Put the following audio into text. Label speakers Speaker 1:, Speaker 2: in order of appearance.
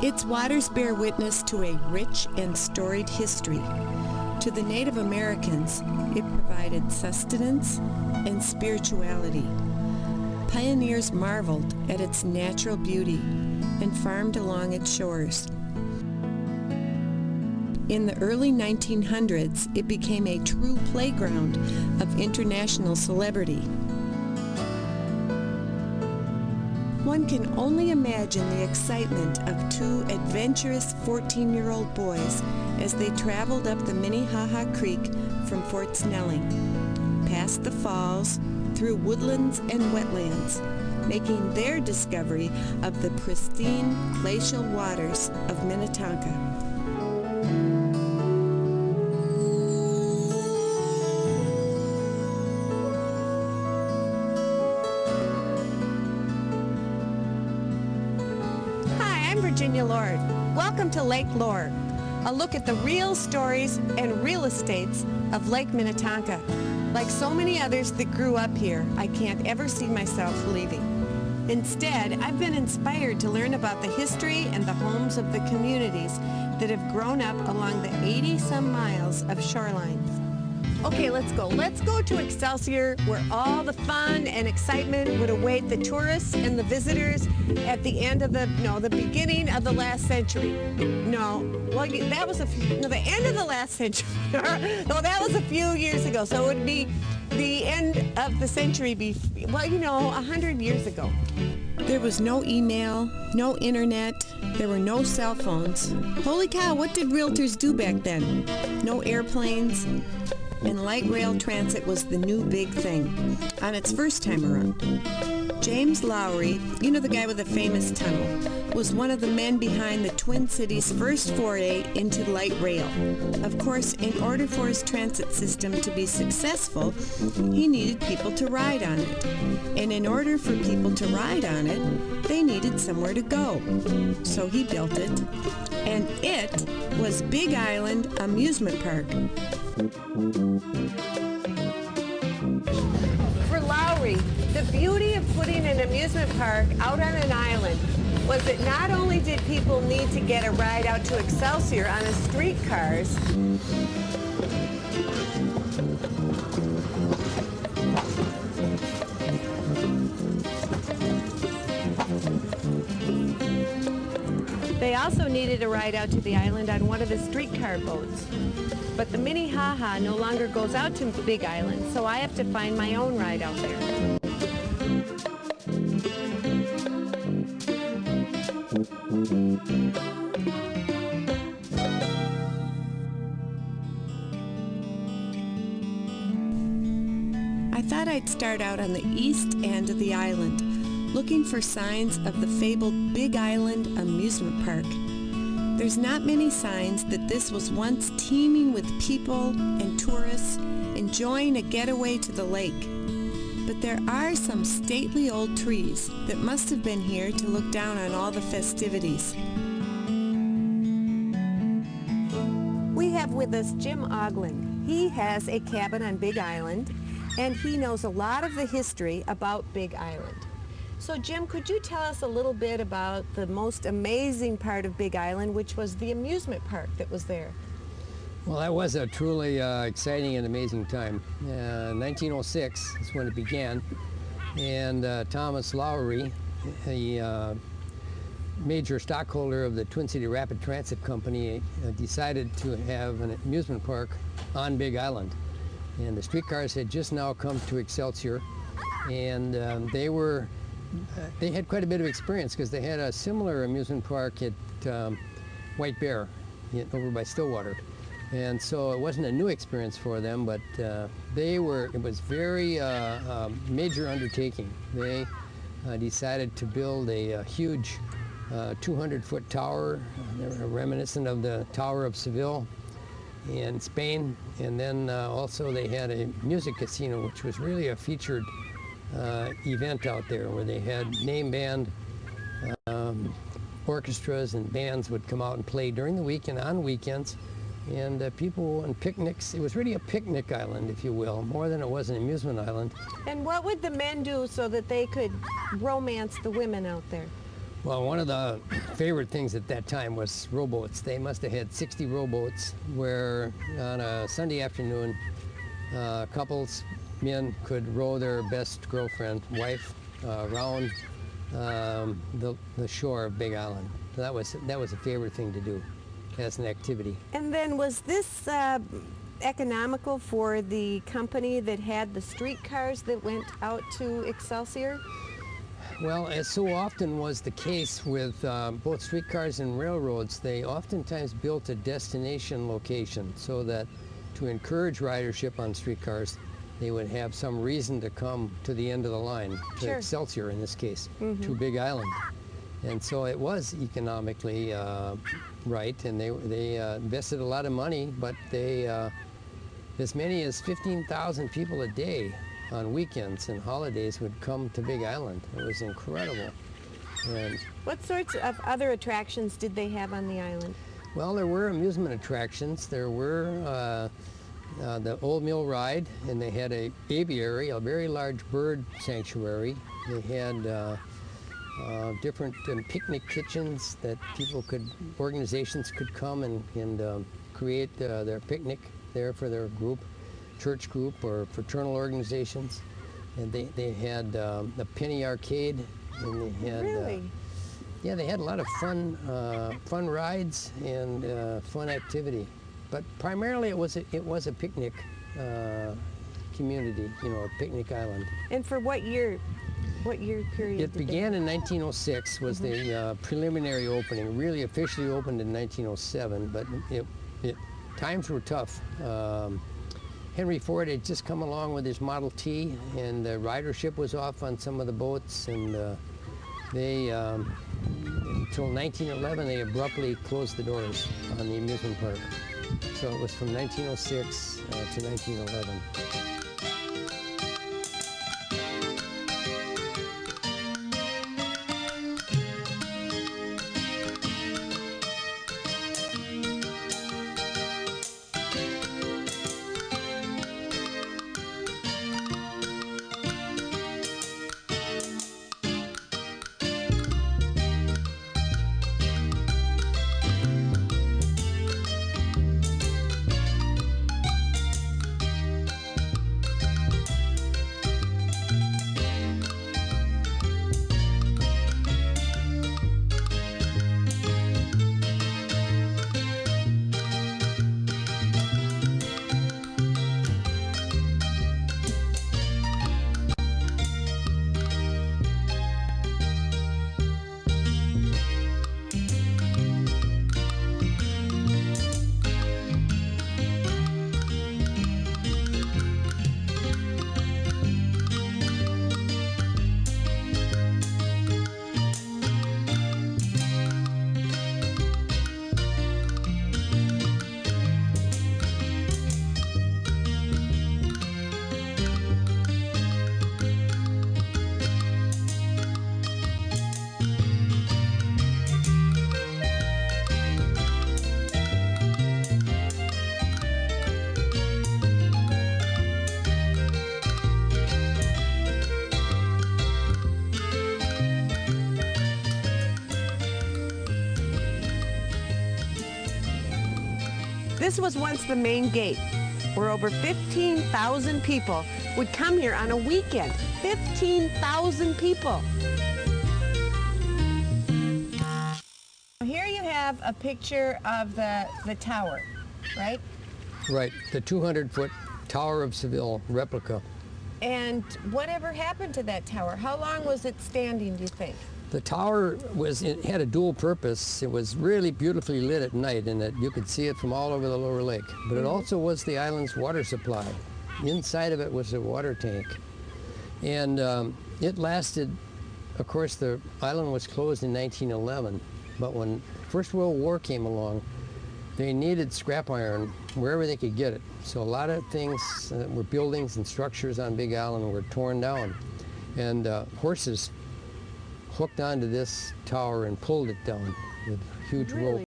Speaker 1: Its waters bear witness to a rich and storied history. To the Native Americans, it provided sustenance and spirituality. Pioneers marveled at its natural beauty and farmed along its shores. In the early 1900s, it became a true playground of international celebrity. One can only imagine the excitement of two adventurous 14-year-old boys as they traveled up the Minnetonka Creek from Fort Snelling, past the falls, through woodlands and wetlands, making their discovery of the pristine glacial waters of Minnetonka. Lord. Welcome to Lake Lore, a look at the real stories and real estates of Lake Minnetonka. Like so many others that grew up here, I can't ever see myself leaving. Instead, I've been inspired to learn about the history and the homes of the communities that have grown up along the 80-some miles of shoreline. Okay, let's go. Let's go to Excelsior, where all the fun and excitement would await the tourists and the visitors at the end of the beginning of the last century. That was the end of the last century. No, that was a few years ago, so it would be the end of the century, 100 years ago. There was no email, no internet, there were no cell phones. Holy cow, what did realtors do back then? No airplanes. And light rail transit was the new big thing on its first time around. James Lowry, the guy with the famous tunnel, was one of the men behind the Twin Cities' first foray into light rail. Of course, in order for his transit system to be successful, he needed people to ride on it. And in order for people to ride on it, they needed somewhere to go. So he built it, and it was Big Island Amusement Park. For Lowry, the beauty of putting an amusement park out on an island was that not only did people need to get a ride out to Excelsior on his streetcars, they also needed a ride out to the island on one of his streetcar boats. But the Minnetonka no longer goes out to Big Island, so I have to find my own ride out there. I thought I'd start out on the east end of the island, looking for signs of the fabled Big Island Amusement Park. There's not many signs that this was once teeming with people and tourists enjoying a getaway to the lake. But there are some stately old trees that must have been here to look down on all the festivities. We have with us Jim Ogland. He has a cabin on Big Island, and he knows a lot of the history about Big Island. So Jim, could you tell us a little bit about the most amazing part of Big Island, which was the amusement park that was there?
Speaker 2: Well, that was a truly exciting and amazing time. 1906 is when it began, and Thomas Lowry, the major stockholder of the Twin City Rapid Transit Company, decided to have an amusement park on Big Island. And the streetcars had just now come to Excelsior, and they had quite a bit of experience because they had a similar amusement park at White Bear over by Stillwater. And so it wasn't a new experience for them, but it was very major undertaking. They decided to build a huge 200-foot tower, reminiscent of the Tower of Seville in Spain. And then also they had a music casino, which was really a featured event out there, where they had name band orchestras and bands would come out and play during the week and on weekends, and people and picnics. It was really a picnic island, if you will, more than it was an amusement island.
Speaker 1: And what would the men do so that they could romance the women out there?
Speaker 2: Well, one of the favorite things at that time was rowboats. They must have had 60 rowboats where on a Sunday afternoon, couples, men could row their best girlfriend, wife, around the shore of Big Island. So that was a favorite thing to do as an activity.
Speaker 1: And then was this economical for the company that had the streetcars that went out to Excelsior?
Speaker 2: Well, as so often was the case with both streetcars and railroads, they oftentimes built a destination location so that to encourage ridership on streetcars, they would have some reason to come to the end of the line, to
Speaker 1: Sure.
Speaker 2: Excelsior in this case,
Speaker 1: Mm-hmm.
Speaker 2: to Big Island. And so it was economically right, and they invested a lot of money, but they, as many as 15,000 people a day on weekends and holidays would come to Big Island. It was incredible. And
Speaker 1: What sorts of other attractions did they have on the island?
Speaker 2: well, there were amusement attractions. There were the Old Mill Ride, and they had a aviary, a very large bird sanctuary. They had different picnic kitchens that organizations could come and create their picnic there for their group, church group or fraternal organizations. And they had the penny arcade, and they had
Speaker 1: Really?
Speaker 2: yeah, they had a lot of fun rides and fun activity. But primarily it was a picnic community, a picnic island.
Speaker 1: And for what year period?
Speaker 2: It began in 1906 was the preliminary opening. Really officially opened in 1907, but times were tough. Henry Ford had just come along with his Model T, and the ridership was off on some of the boats, and they until 1911 they abruptly closed the doors on the amusement park. So it was from 1906 to 1911.
Speaker 1: This was once the main gate, where over 15,000 people would come here on a weekend. 15,000 people. Here you have a picture of the tower, right?
Speaker 2: Right, the 200-foot Tower of Seville replica.
Speaker 1: And whatever happened to that tower? How long was it standing, do you think?
Speaker 2: The tower it had a dual purpose. It was really beautifully lit at night, and that you could see it from all over the lower lake. But it also was the island's water supply. Inside of it was a water tank. And it lasted, of course, the island was closed in 1911. But when First World War came along, they needed scrap iron wherever they could get it. So a lot of things were buildings and structures on Big Island were torn down. And horses hooked onto this tower and pulled it down with huge ropes.